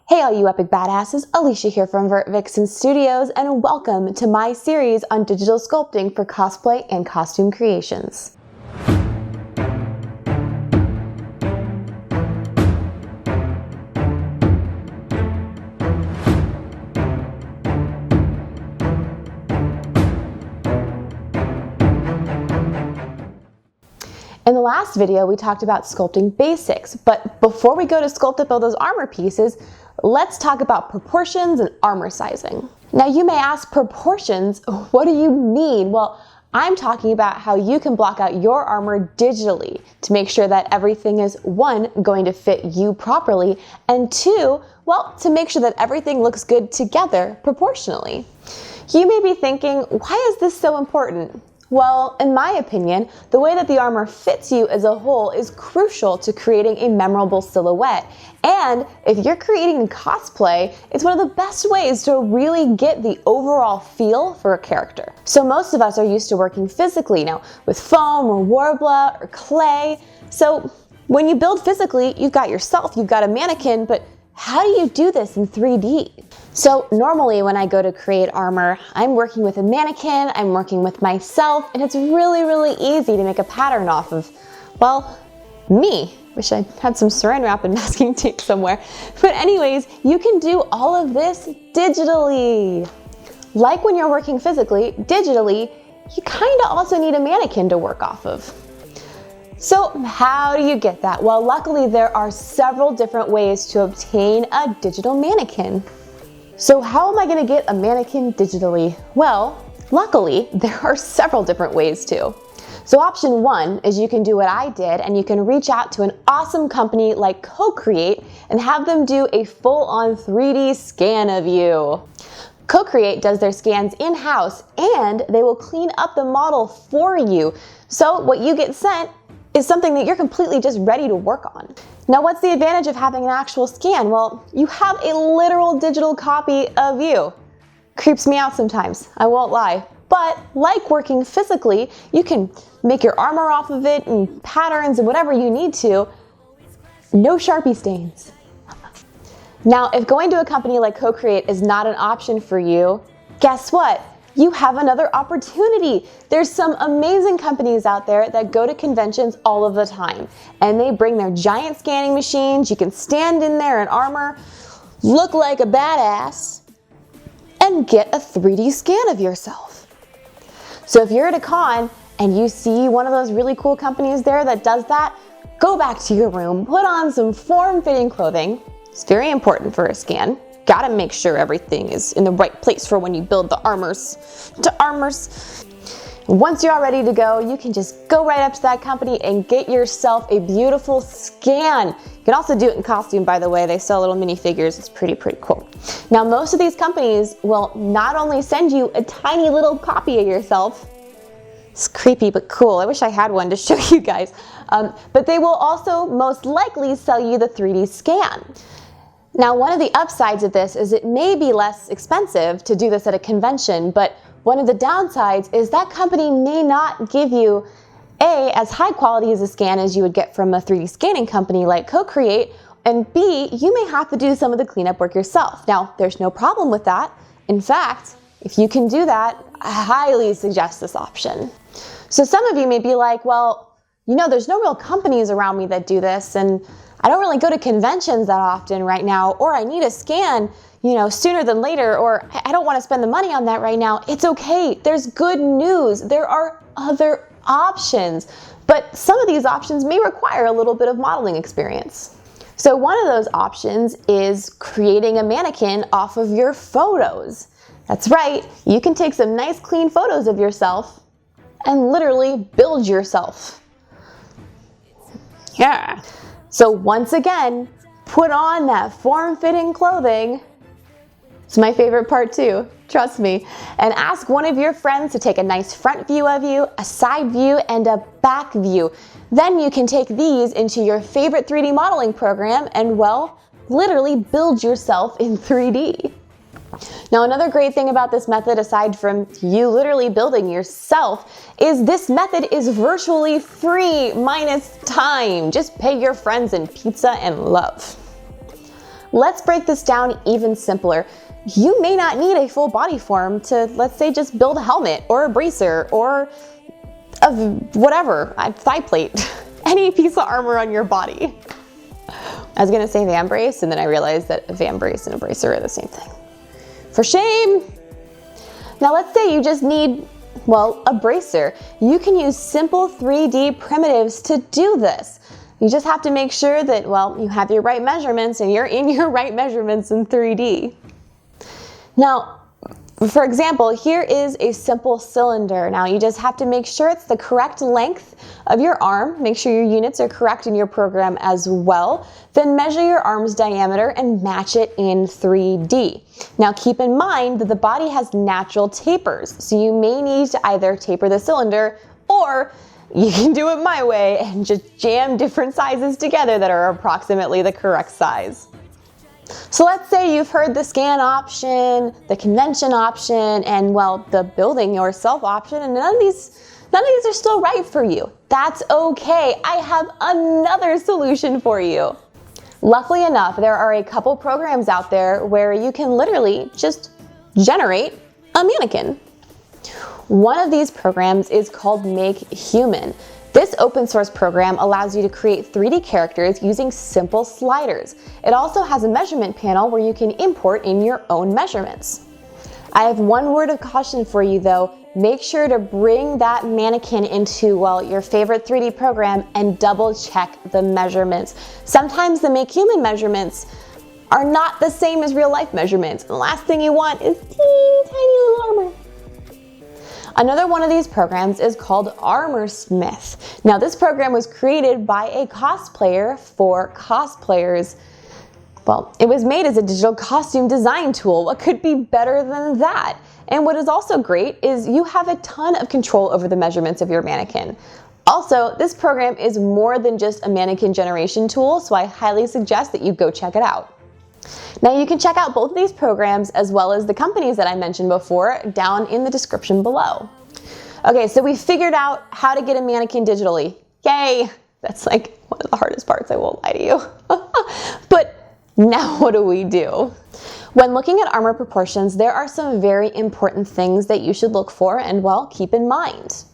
Hey all you epic badasses, Alicia here from Vixen Studios, and welcome to my series on digital sculpting for cosplay and costume creations. In the last video, we talked about sculpting basics, but before we go to sculpt up all those armor pieces, let's talk about proportions and armor sizing. Now you may ask, proportions, what do you mean? Well, I'm talking about how you can block out your armor digitally to make sure that everything is, one, going to fit you properly, and two, well, to make sure that everything looks good together proportionally. You may be thinking, why is this so important? Well, in my opinion, the way that the armor fits you as a whole is crucial to creating a memorable silhouette. And if you're creating cosplay, it's one of the best ways to really get the overall feel for a character. So most of us are used to working physically now with foam or Worbla or clay. So when you build physically, you've got yourself, you've got a mannequin, but how do you do this in 3D? So normally when I go to create armor, I'm working with a mannequin, I'm working with myself, and it's really easy to make a pattern off of, well, me. Wish I had some saran wrap and masking tape somewhere. But anyways, you can do all of this digitally. Like when you're working physically, digitally, you kind of also need a mannequin to work off of. So how do you get that? Well, luckily there are several different ways to obtain a digital mannequin. So how am I going to get a mannequin digitally? Well, luckily there are several different ways too. So option one is you can do what I did and you can reach out to an awesome company like Co-Create and have them do a full-on 3D scan of you. Co-Create does their scans in-house and they will clean up the model for you. So what you get sent is something that you're completely just ready to work on. Now, what's the advantage of having an actual scan? Well, you have a literal digital copy of you. Creeps me out sometimes, I won't lie. But like working physically, you can make your armor off of it and patterns and whatever you need to. No Sharpie stains. Now, if going to a company like Co-Create is not an option for you, guess what? You have another opportunity. There's some amazing companies out there that go to conventions all of the time, and they bring their giant scanning machines. You can stand in there in armor, look like a badass, and get a 3D scan of yourself. So if you're at a con and you see one of those really cool companies there that does that, go back to your room, put on some form-fitting clothing. It's very important for a scan. Gotta make sure everything is in the right place for when you build the armors to armors. Once you're all ready to go, you can just go right up to that company and get yourself a beautiful scan. You can also do it in costume, by the way. They sell little minifigures. It's pretty cool. Now, most of these companies will not only send you a tiny little copy of yourself. It's creepy but cool. I wish I had one to show you guys. But they will also most likely sell you the 3D scan. Now, one of the upsides of this is it may be less expensive to do this at a convention, but one of the downsides is that company may not give you A, as high quality as a scan as you would get from a 3D scanning company like Co-Create, and B, you may have to do some of the cleanup work yourself. Now, there's no problem with that. In fact, if you can do that, I highly suggest this option. So some of you may be like, well, you know, there's no real companies around me that do this, and I don't really go to conventions that often right now, or I need a scan, you know, sooner than later, or I don't want to spend the money on that right now. It's okay. There's good news. There are other options, but some of these options may require a little bit of modeling experience. So one of those options is creating a mannequin off of your photos. That's right. You can take some nice clean photos of yourself and literally build yourself. Yeah. So once again, put on that form-fitting clothing. It's my favorite part too, trust me. And ask one of your friends to take a nice front view of you, a side view, and a back view. Then you can take these into your favorite 3D modeling program and, well, literally build yourself in 3D. Now, another great thing about this method, aside from you literally building yourself, is this method is virtually free minus time. Just pay your friends in pizza and love. Let's break this down even simpler. You may not need a full body form to, let's say, just build a helmet or a bracer or a whatever, a thigh plate, any piece of armor on your body. I was gonna say vambrace, and then I realized that a vambrace and a bracer are the same thing. For shame! Now let's say you just need, well, a bracer. You can use simple 3D primitives to do this. You just have to make sure that, well, you have your right measurements and you're in your right measurements in 3D. Now, for example, here is a simple cylinder. Now you just have to make sure it's the correct length of your arm. Make sure your units are correct in your program as well. Then measure your arm's diameter and match it in 3D. Now keep in mind that the body has natural tapers, so you may need to either taper the cylinder, or you can do it my way and just jam different sizes together that are approximately the correct size. So let's say you've heard the scan option, the convention option, and, well, the building yourself option, and none of these are still right for you. That's okay. I have another solution for you. Luckily enough, there are a couple programs out there where you can literally just generate a mannequin. One of these programs is called Make Human. This open source program allows you to create 3D characters using simple sliders. It also has a measurement panel where you can import in your own measurements. I have one word of caution for you though. Make sure to bring that mannequin into, well, your favorite 3D program and double check the measurements. Sometimes the Make Human measurements are not the same as real life measurements. The last thing you want is teeny tiny little armor. Another one of these programs is called ArmorSmith. Now this program was created by a cosplayer for cosplayers. Well, it was made as a digital costume design tool. What could be better than that? And what is also great is you have a ton of control over the measurements of your mannequin. Also, this program is more than just a Mannequin Generation tool, so I highly suggest that you go check it out. Now you can check out both of these programs as well as the companies that I mentioned before down in the description below. Okay, so we figured out how to get a mannequin digitally. Yay! That's like one of the hardest parts, I won't lie to you. But now what do we do? When looking at armor proportions, there are some very important things that you should look for and, well, keep in mind.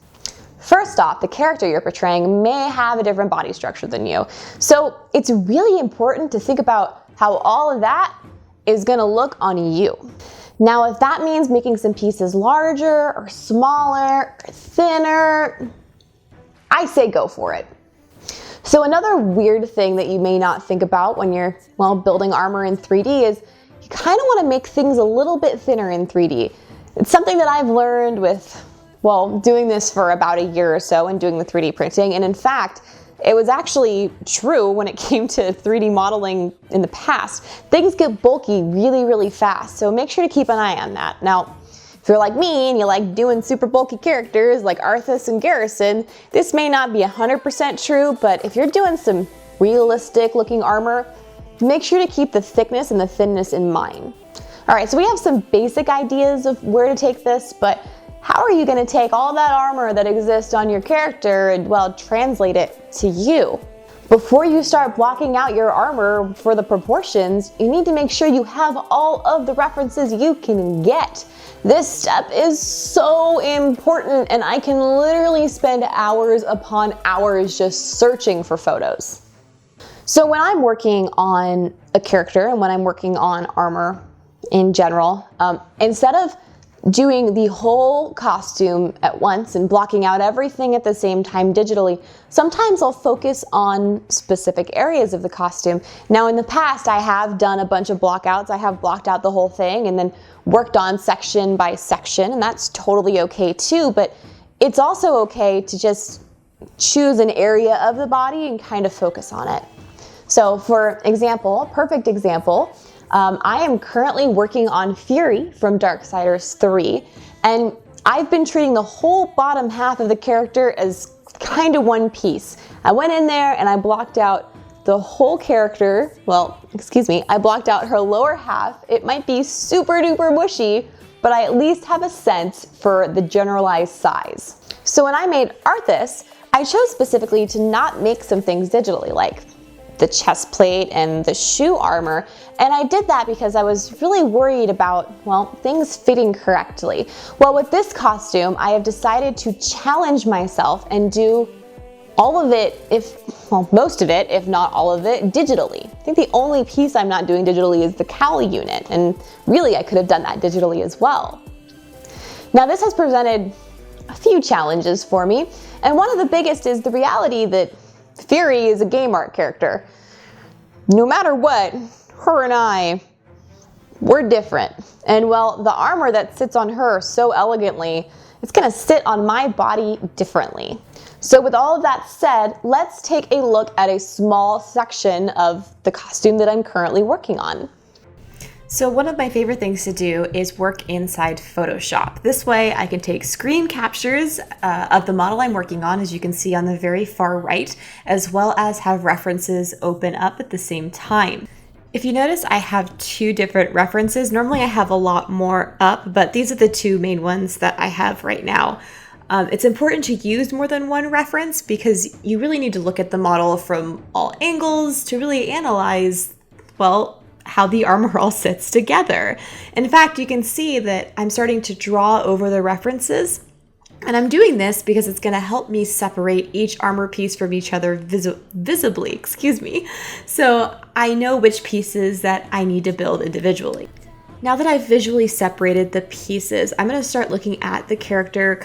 First off, the character you're portraying may have a different body structure than you. So it's really important to think about how all of that is gonna look on you. Now, if that means making some pieces larger or smaller or thinner, I say go for it. So another weird thing that you may not think about when you're, well, building armor in 3D is you kind of want to make things a little bit thinner in 3D. It's something that I've learned with, well, doing this for about a year or so and doing the 3D printing, and in fact, it was actually true when it came to 3D modeling in the past. Things get bulky really, really fast, so make sure to keep an eye on that. Now, if you're like me and you like doing super bulky characters like Arthas and Garrison, this may not be 100% true, but if you're doing some realistic looking armor, make sure to keep the thickness and the thinness in mind. All right, so we have some basic ideas of where to take this, but how are you going to take all that armor that exists on your character and, well, translate it to you? Before you start blocking out your armor for the proportions, you need to make sure you have all of the references you can get. This step is so important, and I can literally spend hours upon hours just searching for photos. So when I'm working on a character and when I'm working on armor in general, instead of doing the whole costume at once and blocking out everything at the same time digitally, sometimes I'll focus on specific areas of the costume. Now in the past, I have done a bunch of blockouts. I have blocked out the whole thing and then worked on section by section, and that's totally okay too, but it's also okay to just choose an area of the body and kind of focus on it. So for example, a perfect example, I am currently working on Fury from Darksiders 3, and I've been treating the whole bottom half of the character as kind of one piece. I went in there and I blocked out the whole character, I blocked out her lower half. It might be super duper bushy, but I at least have a sense for the generalized size. So when I made Arthas, I chose specifically to not make some things digitally, like the chest plate and the shoe armor. And I did that because I was really worried about, well, things fitting correctly. Well, with this costume, I have decided to challenge myself and do all of it, most of it, if not all of it, digitally. I think the only piece I'm not doing digitally is the cowl unit, and really I could have done that digitally as well. Now this has presented a few challenges for me, and one of the biggest is the reality that Fury is a game art character. No matter what, her and we're different. And well, the armor that sits on her so elegantly, it's gonna sit on my body differently. So with all of that said, let's take a look at a small section of the costume that I'm currently working on. So one of my favorite things to do is work inside Photoshop. This way I can take screen captures of the model I'm working on, as you can see on the very far right, as well as have references open up at the same time. If you notice, I have two different references. Normally I have a lot more up, but these are the two main ones that I have right now. It's important to use more than one reference because you really need to look at the model from all angles to really analyze, well, how the armor all sits together. In fact, you can see that I'm starting to draw over the references, and I'm doing this because it's going to help me separate each armor piece from each other visibly, so I know which pieces that I need to build individually. Now that I've visually separated the pieces, I'm going to start looking at the character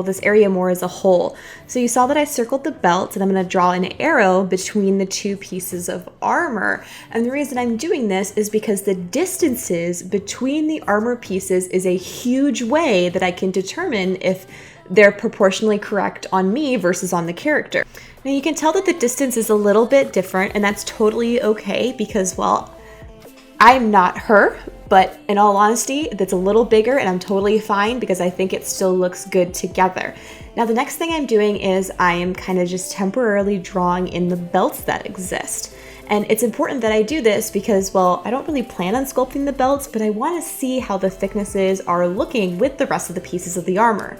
this area more as a whole. So you saw that I circled the belt, and I'm going to draw an arrow between the two pieces of armor. And the reason I'm doing this is because the distances between the armor pieces is a huge way that I can determine if they're proportionally correct on me versus on the character. Now you can tell that the distance is a little bit different, and that's totally okay because, well, I'm not her, but in all honesty, that's a little bigger and I'm totally fine because I think it still looks good together. Now the next thing I'm doing is I am kind of just temporarily drawing in the belts that exist. And it's important that I do this because, well, I don't really plan on sculpting the belts, but I want to see how the thicknesses are looking with the rest of the pieces of the armor.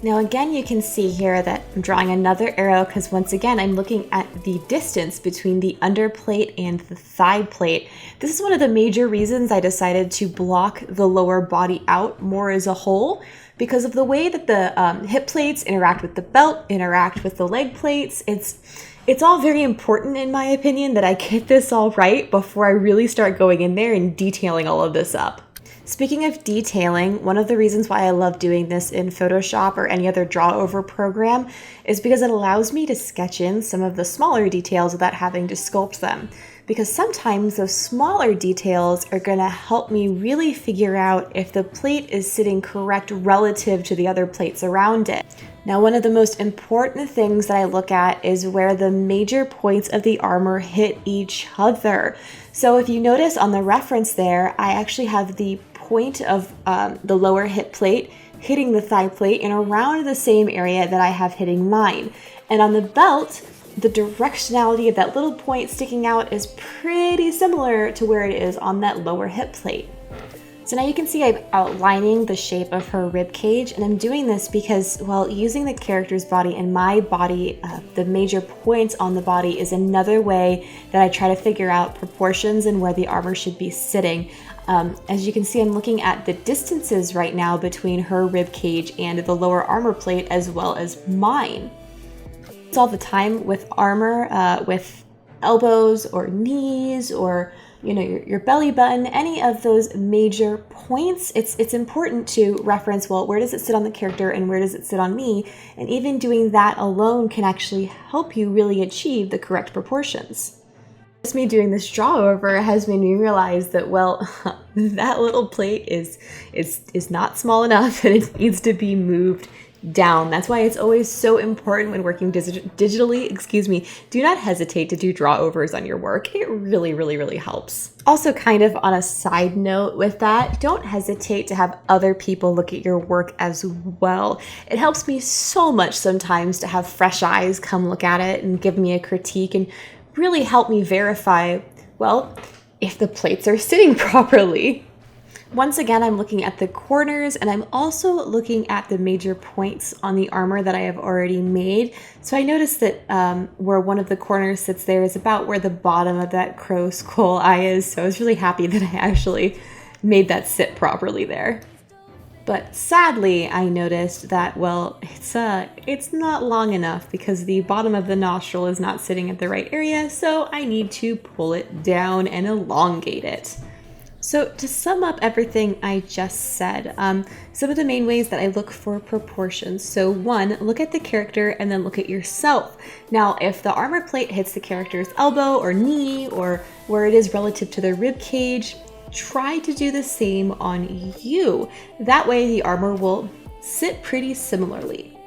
Now again, you can see here that I'm drawing another arrow because once again, I'm looking at the distance between the underplate and the thigh plate. This is one of the major reasons I decided to block the lower body out more as a whole, because of the way that the hip plates interact with the belt, interact with the leg plates. It's all very important, in my opinion, that I get this all right before I really start going in there and detailing all of this up. Speaking of detailing, one of the reasons why I love doing this in Photoshop or any other draw over program is because it allows me to sketch in some of the smaller details without having to sculpt them. Because sometimes those smaller details are going to help me really figure out if the plate is sitting correct relative to the other plates around it. Now, one of the most important things that I look at is where the major points of the armor hit each other. So if you notice on the reference there, I actually have the point of the lower hip plate hitting the thigh plate in around the same area that I have hitting mine. And on the belt, the directionality of that little point sticking out is pretty similar to where it is on that lower hip plate. So now you can see I'm outlining the shape of her rib cage, and I'm doing this because, well, using the character's body and my body, the major points on the body is another way that I try to figure out proportions and where the armor should be sitting. As you can see, I'm looking at the distances right now between her rib cage and the lower armor plate as well as mine. It's all the time with armor, with elbows or knees or your belly button, any of those major points, it's important to reference, well, where does it sit on the character and where does it sit on me? And even doing that alone can actually help you really achieve the correct proportions. Just me doing this draw over has made me realize that, well, that little plate is not small enough and it needs to be moved down. That's why it's always so important when working digitally, do not hesitate to do draw overs on your work. It really, really, really helps. Also, kind of on a side note with that, don't hesitate to have other people look at your work as well. It helps me so much sometimes to have fresh eyes come look at it and give me a critique and really help me verify, well, if the plates are sitting properly. Once again, I'm looking at the corners, and I'm also looking at the major points on the armor that I have already made. So I noticed that where one of the corners sits there is about where the bottom of that crow skull eye is. So I was really happy that I actually made that sit properly there. But sadly, I noticed that, well, it's not long enough because the bottom of the nostril is not sitting at the right area, so I need to pull it down and elongate it. So to sum up everything I just said, some of the main ways that I look for proportions. So 1, look at the character and then look at yourself. Now, if the armor plate hits the character's elbow or knee or where it is relative to their rib cage, try to do the same on you. That way the armor will sit pretty similarly.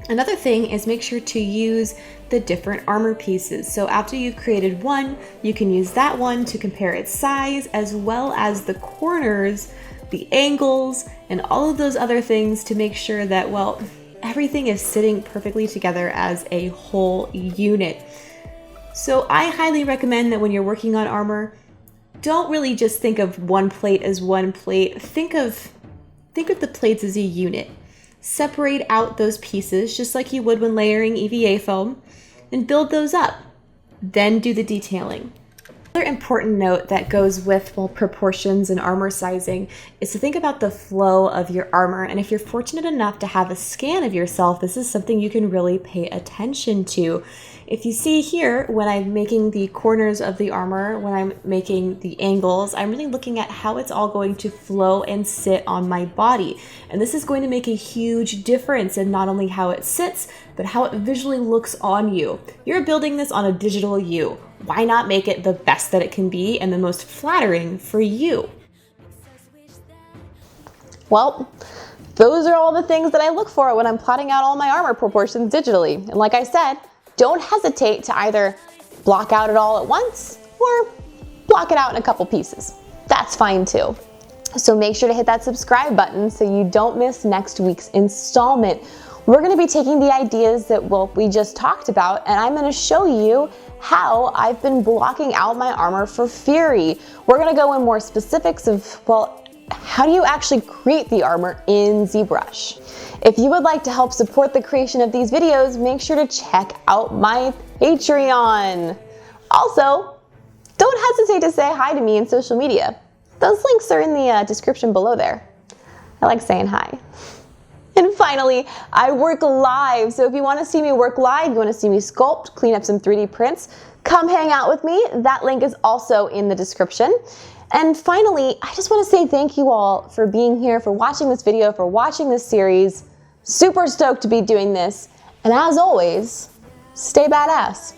Another thing is make sure to use the different armor pieces. So after you've created one, you can use that one to compare its size as well as the corners, the angles, and all of those other things to make sure that, well, everything is sitting perfectly together as a whole unit. So I highly recommend that when you're working on armor, don't really just think of one plate as one plate. Think of the plates as a unit. Separate out those pieces just like you would when layering EVA foam and build those up. Then do the detailing. Another important note that goes with, well, proportions and armor sizing is to think about the flow of your armor. And if you're fortunate enough to have a scan of yourself, this is something you can really pay attention to. If you see here, when I'm making the corners of the armor, when I'm making the angles, I'm really looking at how it's all going to flow and sit on my body. And this is going to make a huge difference in not only how it sits, but how it visually looks on you. You're building this on a digital you. Why not make it the best that it can be and the most flattering for you? Well, those are all the things that I look for when I'm plotting out all my armor proportions digitally. And like I said, don't hesitate to either block out it all at once or block it out in a couple pieces. That's fine too. So make sure to hit that subscribe button so you don't miss next week's installment. We're going to be taking the ideas that, well, we just talked about, and I'm going to show you how I've been blocking out my armor for Fury. We're going to go in more specifics of, well, how do you actually create the armor in ZBrush? If you would like to help support the creation of these videos, make sure to check out my Patreon. Also, don't hesitate to say hi to me in social media. Those links are in the description below there. I like saying hi. And finally, I work live. So if you want to see me work live, you want to see me sculpt, clean up some 3D prints, come hang out with me. That link is also in the description. And finally, I just want to say thank you all for being here, for watching this video, for watching this series. Super stoked to be doing this. And as always, stay badass.